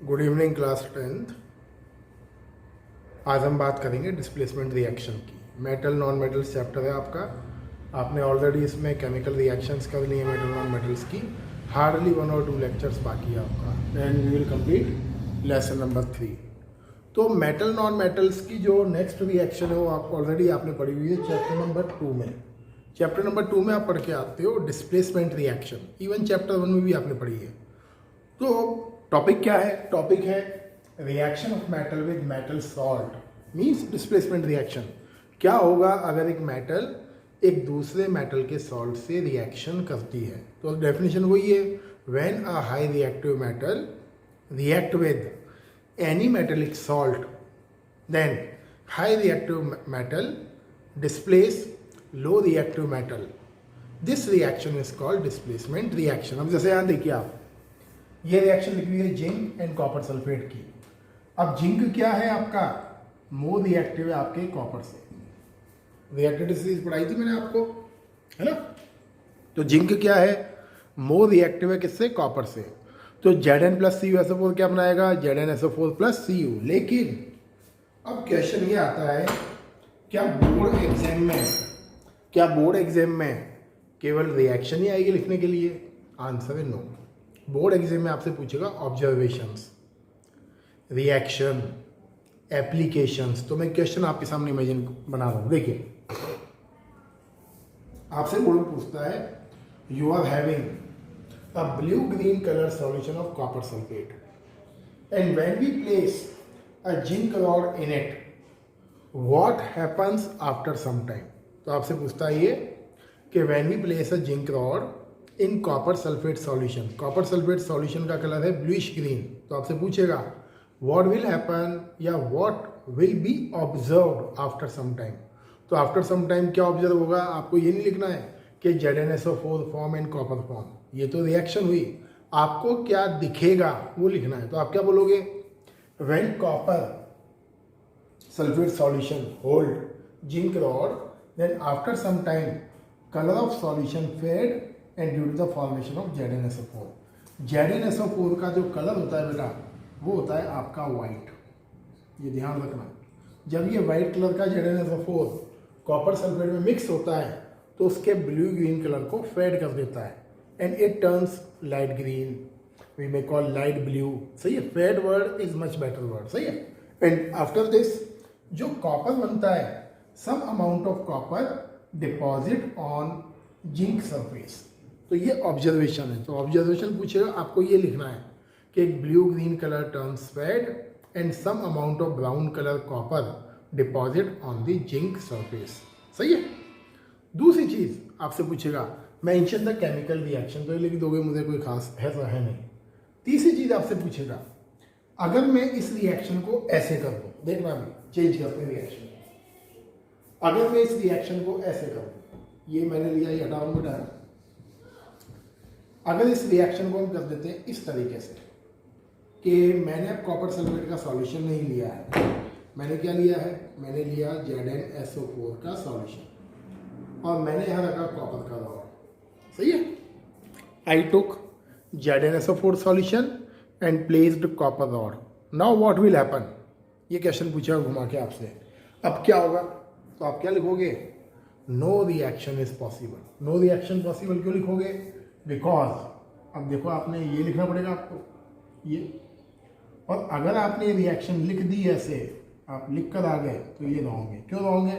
Good evening class 10th। आज हम बात करेंगे डिस्प्लेसमेंट रिएक्शन की। मेटल नॉन मेटल्स चैप्टर है आपका। आपने ऑलरेडी इसमें केमिकल रिएक्शंस कर ली है मेटल नॉन मेटल्स की। हार्डली 1 और 2 लेक्चर्स बाकी है आपका, then we will complete lesson number 3। तो मेटल नॉन मेटल्स की जो नेक्स्ट रिएक्शन है वो आप ऑलरेडी आपने पढ़ी हुई है चैप्टर नंबर 2 में। चैप्टर नंबर 2 में आप पढ़ के आते हो डिस्प्लेसमेंट रिएक्शन। इवन चैप्टर 1 में भी आपने पढ़ी है। तो टॉपिक क्या है? टॉपिक है reaction of metal with metal salt means displacement reaction. क्या होगा अगर एक मेटल एक दूसरे मेटल के सॉल्ट से रिएक्शन करती है? तो डेफिनेशन वही है, when a high reactive metal react with any metallic salt then high reactive metal displace low reactive metal. This reaction is called displacement reaction. अब जैसे यहाँ देखिए आप, ये रिएक्शन लिखी हुई है जिंक एंड कॉपर सल्फेट की। अब जिंक क्या है आपका? मोर रिएक्टिव है आपके कॉपर से। रिएक्टिविटी सीरीज पढ़ाई थी मैंने आपको, है ना? तो जिंक क्या है? मोर रिएक्टिव है किससे? कॉपर से। तो Zn प्लस CuSO4 क्या बनाएगा? ZnSO4 plus Cu। लेकिन अब क्वेश्चन ये आता है, क्या बोर्ड एग्जाम में केवल रिएक्शन ही आएगी लिखने के लिए? आंसर है नो। बोर्ड एग्जाम में आपसे पूछेगा ऑब्जर्वेशंस, रिएक्शन, एप्लीकेशंस। तो मैं क्वेश्चन आपके सामने इमेजिन बना रहा हूँ। देखिए, आपसे बोर्ड पूछता है you are having a blue green colour solution of copper sulphate and when we place a zinc rod in it what happens after some time. तो आपसे पूछता है ये कि when we place a zinc rod in copper sulphate solution. Copper sulphate solution का colour है bluish green. तो आपसे पूछेगा व्हाट विल हैपन या what will be observed after some time. तो आफ्टर सम टाइम क्या ऑब्जर्व होगा? आपको ये नहीं लिखना है कि ZnSO4 form and copper form, ये तो रिएक्शन हुई। आपको क्या दिखेगा वो लिखना है। तो आप क्या बोलोगे? When copper sulphate solution hold zinc rod then after some time colour of solution fade and due to the formation of ZnSO4। ZnSO4 का जो कलर होता है बेटा, वो होता है आपका वाइट। ये ध्यान रखना, जब ये वाइट कलर का ZnSO4 कॉपर सल्फेट में मिक्स होता है तो उसके ब्लू ग्रीन कलर को फेड कर देता है and it turns light green, we may call light blue. सही है, fade word is much better word. सही है। एंड आफ्टर दिस जो कॉपर बनता है, some amount of copper deposit on zinc surface. तो ये ऑब्जर्वेशन है। तो ऑब्जर्वेशन पूछेगा, आपको ये लिखना है कि एक blue green colour turns fade and some amount of brown colour copper deposit on the zinc surface. सही है। दूसरी चीज आपसे पूछेगा मेंशन द केमिकल रिएक्शन। तो ये लिख दोगे, मुझे कोई खास है तो है नहीं। तीसरी चीज आपसे पूछेगा, अगर मैं इस रिएक्शन को ऐसे कर दूं, देखना भी चेंज करते हैं रिएक्शन। अगर मैं इस रिएक्शन को ऐसे कर दूं, ये मैंने लिया, ये हटाऊं बेटा। अगर इस रिएक्शन को हम कर देते हैं इस तरीके से कि मैंने अब कॉपर सल्फेट का सॉल्यूशन नहीं लिया है, मैंने क्या लिया है? मैंने लिया ZnSO4 का सॉल्यूशन और मैंने यहाँ रखा कॉपर का रॉड। सही है। आई टुक ZnSO4 solution and placed copper rod. Now what will happen? ये क्वेश्चन पूछा घुमा के आपसे। अब क्या होगा? तो आप क्या लिखोगे? No reaction is possible. No reaction possible क्यों लिखोगे? बिकॉज अब देखो, आपने ये लिखना पड़ेगा आपको, ये। और अगर आपने रिएक्शन लिख दी ऐसे, आप लिख कर आ गए, तो ये रहोगे। क्यों रहोगे?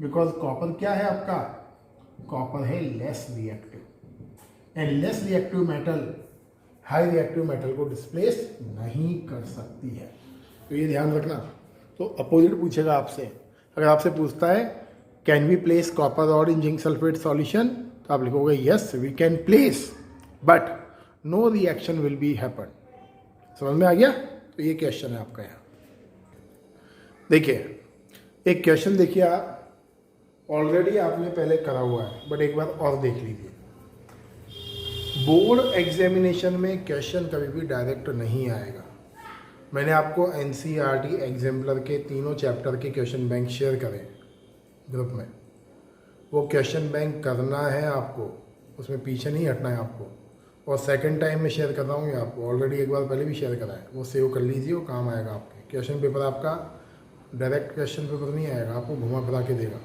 बिकॉज कॉपर क्या है आपका? कॉपर है less reactive and less reactive metal high reactive metal को डिस्प्लेस नहीं कर सकती है। तो ये ध्यान रखना। तो अपोजिट पूछेगा आपसे। अगर आपसे पूछता है can we place copper rod in zinc sulphate solution, तो आप लिखोगे yes we can place but no reaction will be happen. समझ में आ गया? तो ये क्वेश्चन है आपका यहाँ। देखिए, एक क्वेश्चन देखिए, आप ऑलरेडी आपने पहले करा हुआ है, बट एक बार और देख लीजिए। बोर्ड एग्जामिनेशन में क्वेश्चन कभी भी डायरेक्ट नहीं आएगा। मैंने आपको NCERT एग्जाम्पलर के तीनों चैप्टर के क्वेश्चन बैंक शेयर करें ग्रुप में। वो क्वेश्चन बैंक करना है आपको, उसमें पीछे नहीं हटना है आपको। और सेकंड टाइम में शेयर कर रहा हूँ, ये आपको ऑलरेडी एक बार पहले भी शेयर करा है, वो सेव कर लीजिए, वो काम आएगा आपके। क्वेश्चन पेपर आपका डायरेक्ट क्वेश्चन पेपर नहीं आएगा, आपको घुमा फिरा के देगा।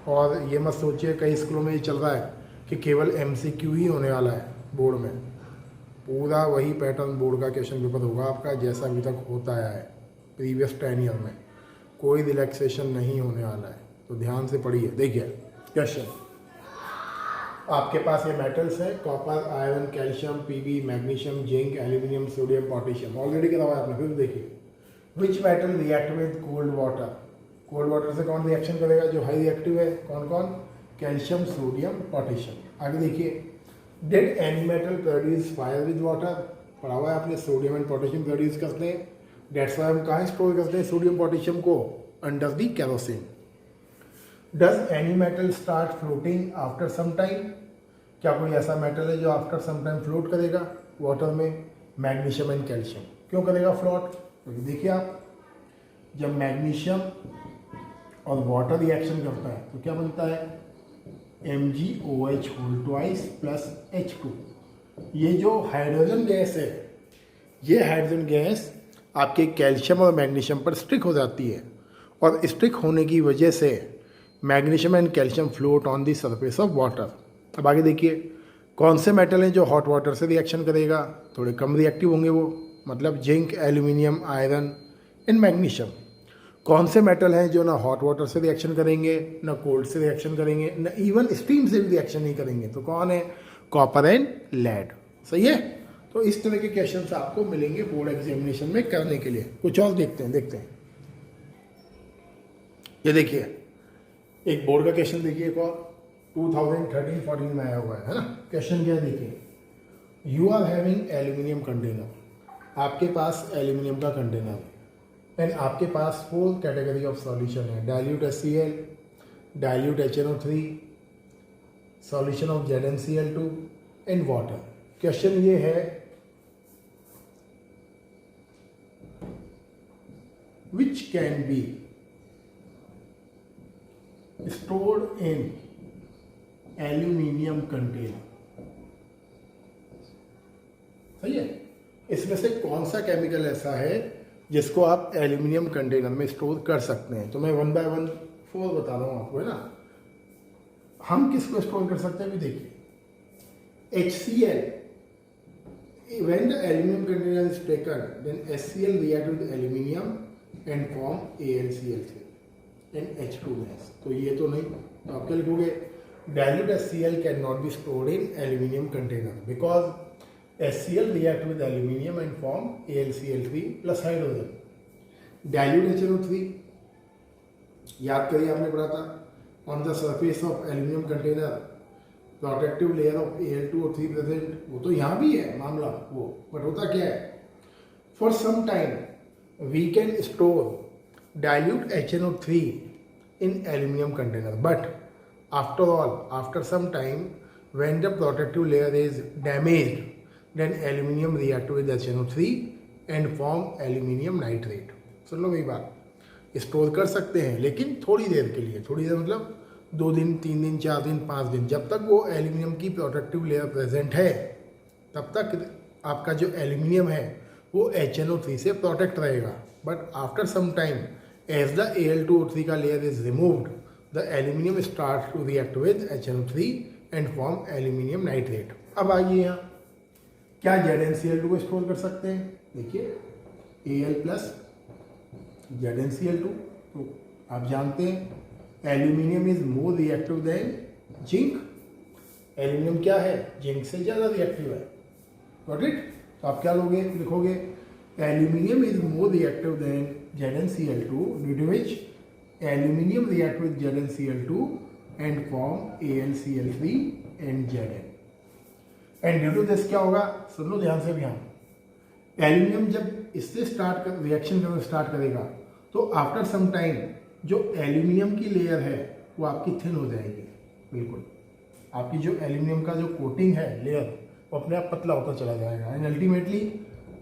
और ये मत सोचिए कई स्कूलों में ये चल रहा है कि केवल MCQ ही होने वाला है बोर्ड में, पूरा वही पैटर्न बोर्ड का क्वेश्चन पेपर होगा आपका जैसा अभी तक होता आया है प्रीवियस 10 ईयर में, कोई रिलैक्सेशन नहीं होने वाला है। तो ध्यान से पढ़िए। देखिए क्वेश्चन, आपके पास ये मेटल्स है, copper, iron, calcium, PB, magnesium, zinc, aluminium, sodium, potassium, already करा हुआ है आपने, फिर देखिए which metal react with cold water. Cold water से कौन रिएक्शन करेगा, जो हाई रिएक्टिव है, कौन कौन, कैल्शियम, सोडियम, पोटेशियम। आगे देखिए, did any metal produce fire with water, पढ़ा हुआ है आपने, सोडियम एंड पोटेशियम प्रोड्यूस करते हैं। डेट्स वाई हम कहाँ स्टोर करते हैं सोडियम पोटेशियम को, under the kerosene. Does any metal start floating after some time, क्या कोई ऐसा मेटल है जो आफ्टर सम टाइम फ्लोट करेगा वाटर में, मैग्नीशियम एंड कैल्शियम। क्यों करेगा फ्लोट, क्योंकि देखिए आप, जब मैग्नीशियम और वाटर रिएक्शन करता है तो क्या बनता है, MgOH whole twice plus H2। ये जो हाइड्रोजन गैस है, ये हाइड्रोजन गैस आपके कैल्शियम और मैग्नीशियम पर स्टिक हो जाती है, और स्टिक होने की वजह से magnesium and calcium float on the surface of water. अब आगे देखिए, कौन से मेटल हैं जो हॉट वाटर से रिएक्शन करेगा, थोड़े कम रिएक्टिव होंगे वो, मतलब zinc, aluminium, iron and magnesium. कौन से मेटल हैं जो ना हॉट वाटर से रिएक्शन करेंगे, ना कोल्ड से रिएक्शन करेंगे, ना इवन स्टीम से भी रिएक्शन नहीं करेंगे, तो कौन है, कॉपर एंड लेड। सही है। तो इस तरह के क्वेश्चन आपको मिलेंगे बोर्ड एग्जामिनेशन में करने के लिए। कुछ और देखते हैं। ये देखिए एक बोर्ड का क्वेश्चन देखिए, एक और 2013-14 में आया हुआ है ना। क्वेश्चन क्या है देखिए, you are having aluminium container, आपके पास एल्यूमिनियम का कंटेनर है, एंड आपके पास 4 कैटेगरी ऑफ सॉल्यूशन है, dilute HCl, dilute HNO3, solution of ZnCl2 and water. Question ये है, which can be stored in aluminium container। सही है। इसमें से कौन सा केमिकल ऐसा है जिसको आप एल्यूमिनियम कंटेनर में स्टोर कर सकते हैं। तो मैं 1 by 1 4 बता रहा हूं आपको, है ना। हम किसको स्टोर कर सकते हैं अभी देखिए, HCl, when the aluminum container is taken, then HCl react with aluminium and form AlCl3 and H2 gas। तो ये तो नहीं, तो आप क्या लिखोगे, dilute HCl cannot be stored in aluminium container because HCl react with aluminium and form AlCl3 plus hydrogen। dilute HNO3 याद करिए, आपने पढ़ा था, on the surface of aluminium container protective layer of Al2O3 present. वो तो यहाँ भी है मामला वो, बट होता क्या है, for some time we can store dilute HNO3 in aluminium container, but after all after some time when the protective layer is damaged then aluminium react with HNO3 and form aluminium nitrate. सुन लो मेरी बात, store कर सकते हैं लेकिन थोड़ी देर के लिए, थोड़ी देर मतलब 2 दिन, 3 दिन, 4 दिन, 5 दिन, जब तक वो एल्यूमिनियम की प्रोटेक्टिव लेयर प्रेजेंट है तब तक आपका जो एल्यूमिनियम है वो HNO3 से प्रोटेक्ट रहेगा। But after some time as the Al2O3 का layer is removed, the aluminium start to react with HNO3 and form aluminium nitrate. अब आइए यहाँ, क्या ZnCl2 को स्टोर कर सकते हैं, देखिए Al प्लस ZnCl2। तो आप जानते हैं aluminium is more reactive than zinc. Aluminium क्या है, जिंक से ज़्यादा रिएक्टिव है। Got it. तो आप क्या लोगे, लिखोगे aluminium is more reactive than ZnCl2 due to which aluminium react with ZnCl2 and form AlCl3 and Zn। And due to this क्या होगा, सुन लो ध्यान से भी, यहाँ एल्यूमिनियम जब इससे रिएक्शन करना स्टार्ट करेगा तो आफ्टर सम टाइम जो एल्यूमिनियम की लेयर है वो आपकी थिन हो जाएगी। बिल्कुल, आपकी जो एल्यूमिनियम का जो कोटिंग है लेयर वो अपने आप पतला होता चला जाएगा, एंड अल्टीमेटली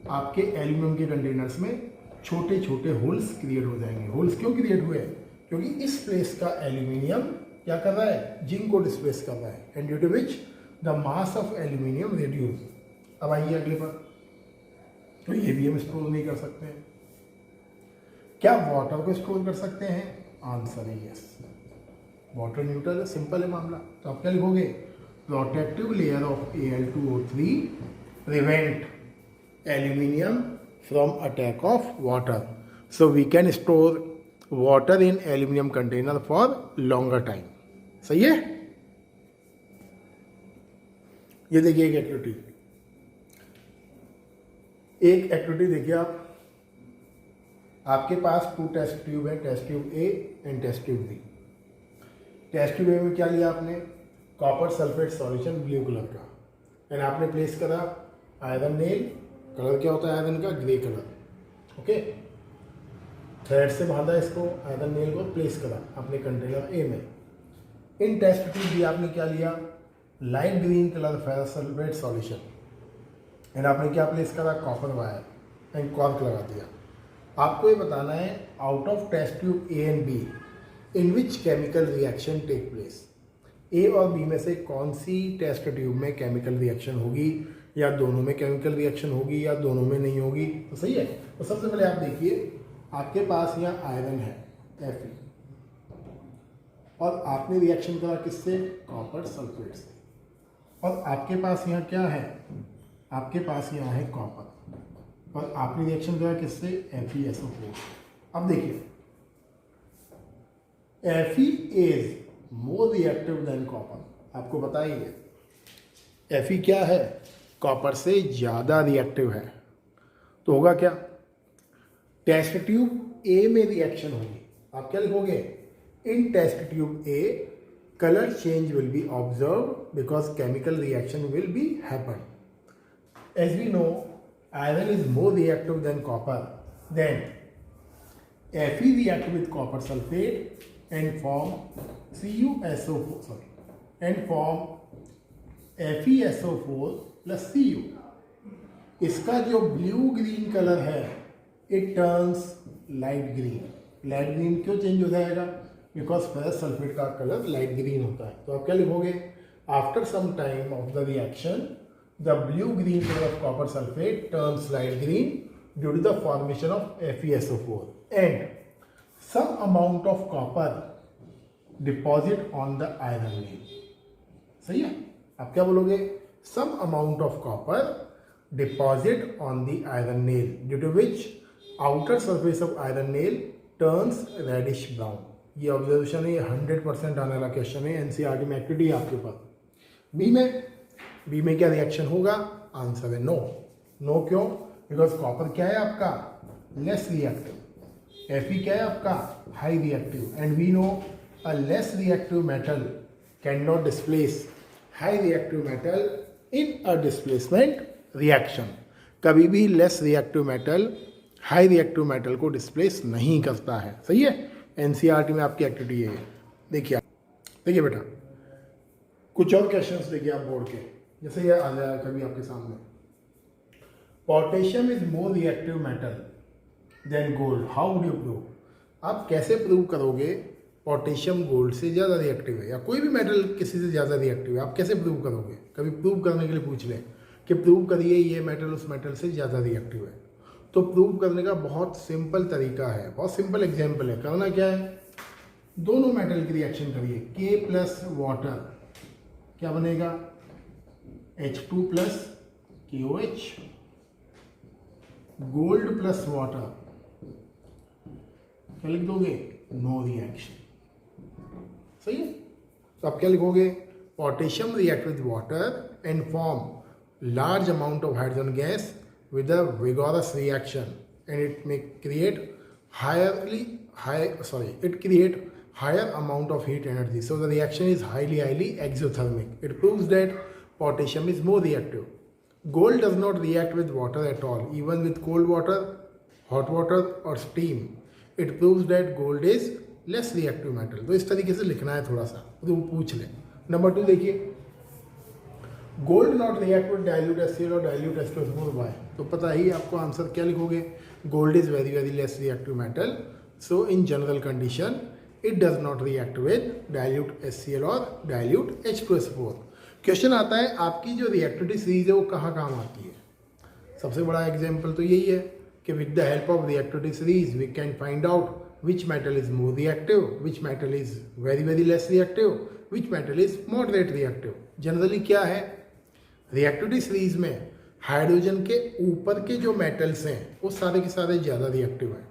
आपके एल्यूमिनियम के कंटेनर्स में छोटे छोटे होल्स क्रिएट हो जाएंगे। होल्स क्यों क्रिएट हुए, क्योंकि इस प्लेस का एल्यूमिनियम क्या कर रहा है, जिंक को डिस्प्लेस कर रहा है, and due to which the mass of aluminium reduce. अब आइए अगले पर, तो ये भी हम स्टोर नहीं कर सकते हैं। क्या वाटर को स्टोर कर सकते हैं? आंसर है यस। वाटर न्यूट्रल है, सिंपल है मामला। तो आप क्या लिखोगे? Protective layer of Al2O3 prevent aluminium from attack of water, so we can store water in aluminium container for longer time. सही है। ये देखिए एक एक्टिविटी देखिए आप, आपके पास 2 टेस्ट ट्यूब है, test tube A and test tube B. Test tube A में क्या लिया आपने? Copper sulphate solution blue colour का, एंड आपने प्लेस करा आयरन नेल। कलर क्या होता है आयरन का? Grey colour. ओके, थ्रेड से बांधा इसको, आयरन नेल को प्लेस करा आपने कंटेनर ए में। इन टेस्ट ट्यूब बी आपने क्या लिया? Light green colour ferrous sulphate solution, and आपने क्या प्लेस करा? कॉपर वायर एंड कॉर्क लगा दिया। आपको ये बताना है out of test tube A and B in which chemical reaction take place. A और बी में से कौन सी टेस्ट ट्यूब में केमिकल रिएक्शन होगी, या दोनों में केमिकल रिएक्शन होगी, या दोनों में नहीं होगी? तो सही है। तो सबसे पहले आप देखिए, आपके पास यहाँ आयरन है Fe, और आपने रिएक्शन करा किससे? कॉपर सल्फेट से। और आपके पास यहाँ क्या है? आपके पास यहाँ है कॉपर, और आपने रिएक्शन करा किससे? FeSO4। अब देखिए, Fe is more reactive than copper. आपको पता ही है Fe क्या है? कॉपर से ज़्यादा रिएक्टिव है। तो होगा क्या? टेस्ट ट्यूब ए में रिएक्शन होगी। आप क्या लिखोगे? In test tube A color change will be observed because chemical reaction will be happen. As we know, iron is more reactive than copper. Then Fe react with copper sulfate and form CuSO4, and form FeSO4 plus Cu. इसका जो blue green colour है, it turns light green. Light green क्यों change हो जाएगा? Because ferrous sulphate का colour light green होता है। तो आप क्या लिखोगे? After some time of the reaction the blue green colour of copper sulphate turns light green due to the formation of FeSO4 and some amount of copper deposit on the iron nail. सही है। आप क्या बोलोगे? Some amount of copper deposit on the iron nail due to which outer surface of iron nail turns reddish brown. ये observation है, ये 100% आने वाला क्वेश्चन है, एनसीईआरटी में एक्टिविटी है आपके पास। बी में क्या रिएक्शन होगा? आंसर है नो। नो क्यों? बिकॉज कॉपर क्या है आपका? Less reactive. Fe क्या है आपका? High reactive. And we know a less reactive metal can not displace high reactive metal in a displacement reaction. कभी भी less reactive metal high reactive metal को डिस्प्लेस नहीं करता है। सही है। एनसीईआरटी में आपकी एक्टिविटी है। देखिए बेटा, कुछ और क्वेश्चंस देखिए आप बोर्ड के, जैसे ये आ जाएगा कभी आपके सामने। Potassium is more reactive metal than gold, how would you prove? आप कैसे प्रूव करोगे पोटेशियम गोल्ड से ज़्यादा रिएक्टिव है, या कोई भी मेटल किसी से ज़्यादा रिएक्टिव है? आप कैसे प्रूव करोगे? कभी प्रूव करने के लिए पूछ लें कि प्रूव करिए ये मेटल उस मेटल से ज़्यादा रिएक्टिव है। तो प्रूव करने का बहुत सिंपल तरीका है, बहुत सिंपल एग्जाम्पल है। करना क्या है? दोनों मेटल की रिएक्शन करिए। K प्लस वाटर क्या बनेगा? H2 plus KOH। Gold plus water क्या लिख दोगे? No reaction. सही है। तो आप क्या लिखोगे? Potassium react with water and form large amount of hydrogen gas with a vigorous reaction, and it may create higher amount of heat energy. So the reaction is highly exothermic. It proves that potassium is more reactive. Gold does not react with water at all, even with cold water, hot water or steam. It proves that gold is less reactive metal. तो इस तरीके से लिखना है थोड़ा सा, तो पूछ ले। नंबर 2 देखिए, gold not react with dilute HCl और डाइल्यूट H2SO4 वाई। तो पता ही आपको आंसर क्या लिखोगे? Gold is very less reactive metal, so in general condition it does not react with dilute HCl और डाइल्यूट H2SO4। क्वेश्चन आता है आपकी जो रिएक्टिविटी सीरीज है वो कहाँ काम आती है। सबसे बड़ा एग्जाम्पल तो यही है कि with the help of reactivity series we can find out which metal is more reactive, which metal is very very less reactive, which metal is moderate reactive. Generally क्या है, रिएक्टिविटी सीरीज में hydrogen के ऊपर के जो metals हैं वो सारे के सारे ज़्यादा रिएक्टिव हैं,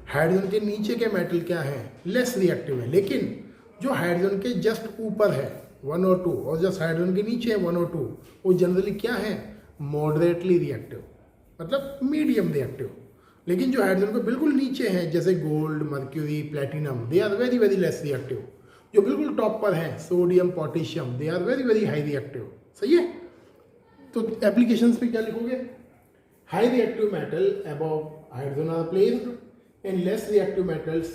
हाइड्रोजन के नीचे के मेटल क्या हैं, लेस रिएक्टिव है। लेकिन जो हाइड्रोजन के जस्ट ऊपर है 1 और 2 और जस्ट हाइड्रोजन के नीचे है 1 और 2, वो जनरली क्या है, मॉडरेटली रिएक्टिव, मतलब मीडियम रिएक्टिव। लेकिन जो हाइड्रोजन को बिल्कुल नीचे हैं जैसे gold, mercury, platinum, they are very very less reactive. जो बिल्कुल टॉप पर हैं sodium, potassium, they are very very high reactive. सही है। तो एप्लीकेशंस में क्या लिखोगे, high reactive metal above hydrogen are placed and less reactive metals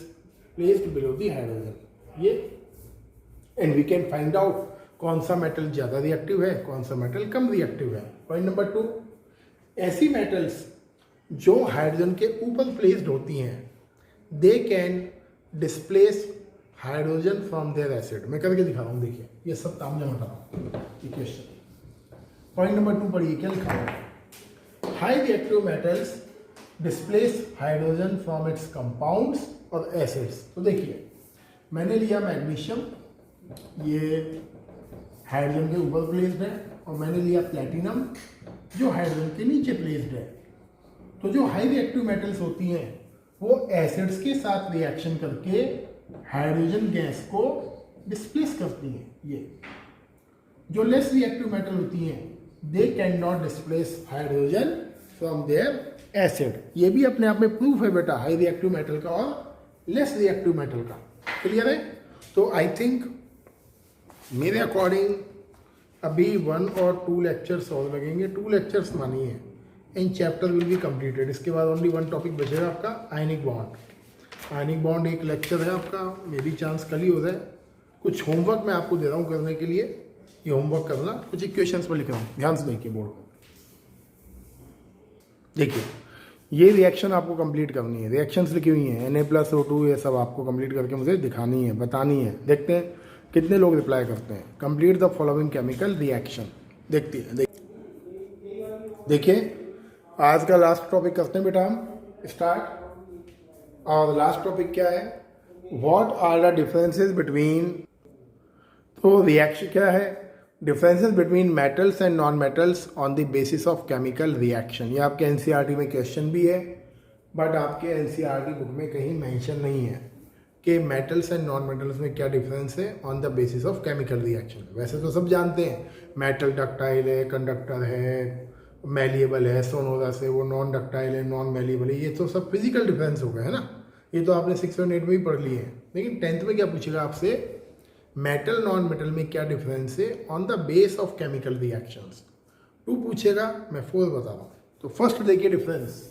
placed below the hydrogen. ये and we can find out कौन सा मेटल ज़्यादा रिएक्टिव है, कौन सा मेटल कम रिएक्टिव है। पॉइंट नंबर 2, ऐसी मेटल्स जो हाइड्रोजन के ऊपर प्लेस्ड होती हैं they can displace hydrogen from their acid. मैं करके दिखा रहा हूँ, देखिए ये सब काम जमा कर रहा हूँ ये क्वेश्चन। पॉइंट नंबर 2 पढ़िए, क्या लिखा है, high reactive metals displace hydrogen from its compounds और एसिड्स। तो देखिए मैंने लिया मैग्नीशियम, ये हाइड्रोजन के ऊपर प्लेस्ड है, और मैंने लिया प्लेटिनम जो हाइड्रोजन के नीचे प्लेस्ड है। तो जो हाई रिएक्टिव मेटल्स होती हैं वो एसिड्स के साथ रिएक्शन करके हाइड्रोजन गैस को डिस्प्लेस करती हैं। ये जो लेस रिएक्टिव मेटल होती हैं they can not displace hydrogen from their acid. ये भी अपने आप में प्रूफ है बेटा, हाई रिएक्टिव मेटल का और लेस रिएक्टिव मेटल का। क्लियर है। तो आई थिंक मेरे अकॉर्डिंग अभी 1 और 2 लेक्चर्स और लगेंगे, 2 लेक्चर्स मानिए in chapter will be completed. इसके बाद ओनली 1 टॉपिक बचेगा आपका, आयनिक बॉन्ड। आयनिक बॉन्ड एक लेक्चर है आपका, मे बी चांस कल ही हो जाए। कुछ होमवर्क मैं आपको दे रहा हूँ करने के लिए, ये होमवर्क करना, कुछ इक्वेशंस पर लिख रहा हूँ, ध्यान से देखिए बोर्ड को। देखिए ये रिएक्शन आपको कंप्लीट करनी है, रिएक्शंस लिखी हुई हैं Na+O2, ये सब आपको कंप्लीट करके मुझे दिखानी है, बतानी है। देखते हैं कितने लोग रिप्लाई करते हैं। Complete the following chemical reaction. देखते हैं, देखिए आज का लास्ट टॉपिक करते हैं बेटा हम स्टार्ट। और लास्ट टॉपिक क्या है, what are the differences between. तो रिएक्शन क्या है, differences between metals and non metals on the basis of chemical reaction. ये आपके एनसीईआरटी में क्वेश्चन भी है, बट आपके एनसीईआरटी बुक में कहीं मेंशन नहीं है कि मेटल्स एंड नॉन मेटल्स में क्या डिफरेंस है on the basis of chemical reaction. वैसे तो सब जानते हैं मेटल डक्टाइल है, कंडक्टर है, मैलिएबल है, सोनोरस है, वो नॉन डक्टाइल है, नॉन मैलिएबल है, ये तो सब फिजिकल डिफरेंस हो गए है ना, ये तो आपने 6 और 8 में भी पढ़ लिए हैं। लेकिन 10th में क्या पूछेगा आपसे, मेटल नॉन मेटल में क्या डिफरेंस है on the base of chemical reactions. 2 पूछेगा, मैं 4 बता रहा हूँ। तो फर्स्ट देखिए डिफरेंस,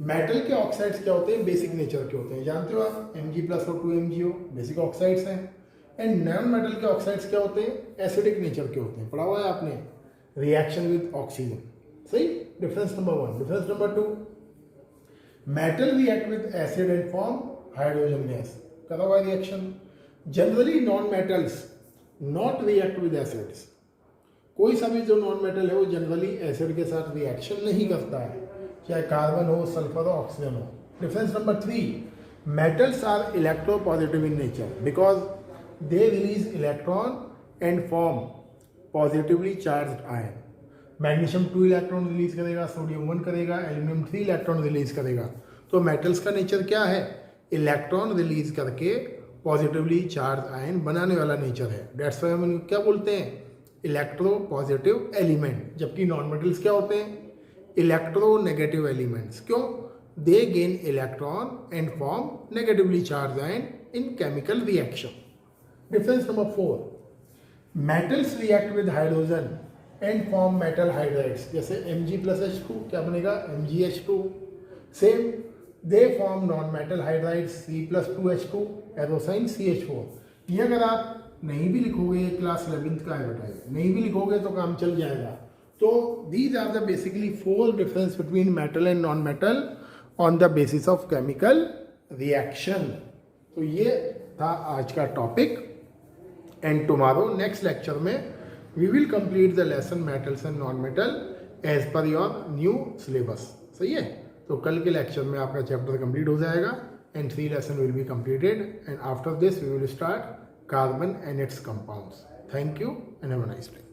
मेटल के ऑक्साइड्स क्या होते हैं, बेसिक नेचर के होते हैं, जानते हो आप, Mg+O2 MgO बेसिक ऑक्साइड्स हैं। एंड नॉन मेटल के ऑक्साइड्स क्या होते हैं, एसिडिक नेचर के होते हैं, पढ़ा हुआ है आपने, रिएक्शन विद ऑक्सीजन। सही, difference number 1। Difference number 2, metal react with acid and form hydrogen gas, करा हुआ reaction. Generally non metals not react with acids, कोई सा भी जो नॉन मेटल है वो जनरली एसिड के साथ रिएक्शन नहीं करता है, चाहे कार्बन हो, सल्फर हो, ऑक्सीजन हो। Difference number 3, metals are electropositive in nature because they release electron and form positively charged ion. Magnesium 2 electron release करेगा, सोडियम 1 करेगा, एल्यूमिनियम 3 इलेक्ट्रॉन रिलीज करेगा। तो मेटल्स का नेचर क्या है, इलेक्ट्रॉन रिलीज करके पॉजिटिवली चार्ज आयन बनाने वाला नेचर है। डेट्स व्हाई हम क्या बोलते हैं, इलेक्ट्रो पॉजिटिव एलिमेंट। जबकि नॉन मेटल्स क्या होते हैं, इलेक्ट्रोनेगेटिव एलिमेंट्स। क्यों, दे gain electron and form negatively charge ion in chemical reaction. Difference number 4, metals react with hydrogen and form metal hydrides, जैसे Mg+H2 क्या बनेगा, MgH2। Same they form non metal hydrides C+2H2 एरोसाइन CH4। ये अगर आप नहीं भी लिखोगे, क्लास 11th का है बेटा, नहीं भी लिखोगे तो काम चल जाएगा। तो these are the basically 4 difference between metal and non metal on the basis of chemical reaction. तो ये था आज का topic. And tomorrow next lecture में we will complete the lesson metals and non metal as per your new syllabus. सही है, तो कल के लेक्चर में आपका चैप्टर कंप्लीट हो जाएगा and 3 lesson will be completed and after this we will start carbon and its compounds. Thank you and have a nice day.